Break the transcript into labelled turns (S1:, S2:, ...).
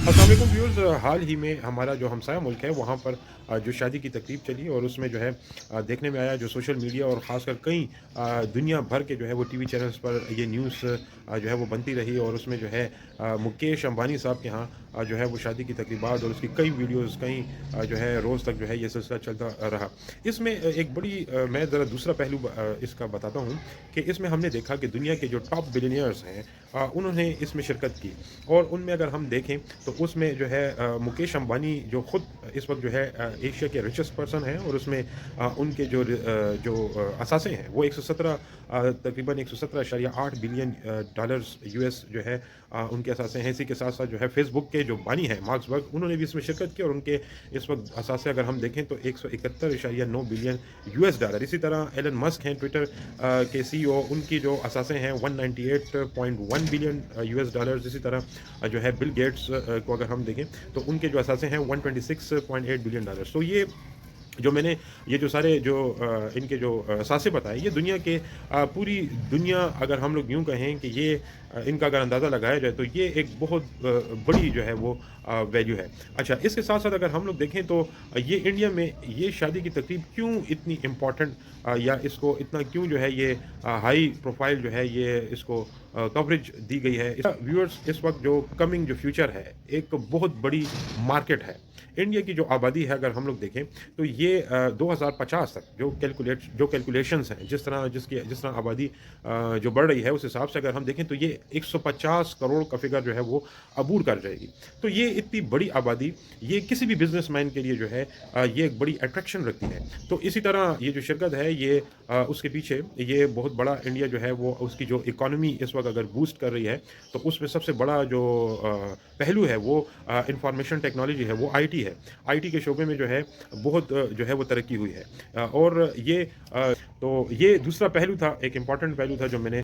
S1: अस्सलाम वालेकुम व्यूअर्स, हाल ही में हमारा जो हमसाया मुल्क है वहाँ पर जो शादी की तकरीब चली और उसमें जो है देखने में आया जो सोशल मीडिया और ख़ासकर कई दुनिया भर के जो है वो टीवी चैनल्स पर ये न्यूज़ जो है वो बनती रही और उसमें जो है मुकेश अंबानी साहब के यहाँ जो है वो शादी की तकरीबात और उसकी कई वीडियोज़ कई जो है रोज़ तक जो है ये सिलसिला चलता रहा। इसमें एक बड़ी मैं ज़रा दूसरा पहलू इसका बताता हूँ कि इसमें हमने देखा कि दुनिया के जो टॉप बिलियनियर्स हैं उन्होंने इसमें शिरकत की और उनमें अगर हम देखें तो उसमें जो है मुकेश अंबानी जो ख़ुद इस वक्त जो है एशिया के रिचेस्ट पर्सन हैं और उसमें उनके जो असासे हैं वो 117 तकरीबन 117.8 बिलियन डॉलर्स यूएस जो है उनके असासे हैं। इसी के साथ साथ जो है फेसबुक के जो बानी हैं मार्क जुकरबर्ग उन्होंने भी इसमें शिरकत की और उनके इस वक्त असासे अगर हम देखें तो 171.9 बिलियन यूएस डॉलर। इसी तरह एलन मस्क हैं ट्विटर के सीईओ, उनकी जो असासे हैं 198.1 बिलियन यूएस डॉलर्स। इसी तरह जो है बिल गेट्स को अगर हम देखें तो उनके जो असासे हैं 126.8 बिलियन डॉलर्स। तो ये जो मैंने ये जो सारे जो इनके जो असासे बताए ये दुनिया के पूरी दुनिया अगर हम लोग यूँ कहें कि ये इनका अगर अंदाज़ा लगाया जाए तो ये एक बहुत बड़ी जो है वो वैल्यू है। अच्छा, इसके साथ-साथ अगर हम लोग देखें तो ये इंडिया में ये शादी की तकरीब क्यों इतनी इम्पोर्टेंट या इसको इतना क्यों जो है ये हाई प्रोफ़ाइल जो है ये इसको कवरेज दी गई है। व्यूअर्स, इस वक़्त जो कमिंग जो फ्यूचर है एक बहुत बड़ी मार्केट है। इंडिया की जो आबादी है अगर हम लोग देखें तो ये 2050 तक जो कैलकुलेशंस हैं जिस तरह आबादी जो बढ़ रही है उस हिसाब से अगर हम देखें तो ये 150 करोड़ का फिगर जो है वो अबूर कर जाएगी। तो ये इतनी बड़ी आबादी ये किसी भी बिजनेसमैन के लिए जो है ये एक बड़ी अट्रैक्शन रखती है। तो इसी तरह ये जो शिरकत है ये उसके पीछे ये बहुत बड़ा इंडिया जो है वो उसकी जो इकॉनमी इस वक्त अगर बूस्ट कर रही है तो उसमें सबसे बड़ा जो पहलू है वो इंफॉर्मेशन टेक्नोलॉजी है, वो आईटी है। आईटी के शोबे में जो है बहुत जो है वो तरक्की हुई है। और ये तो ये दूसरा पहलू था, एक इम्पॉर्टेंट पहलू था जो मैंने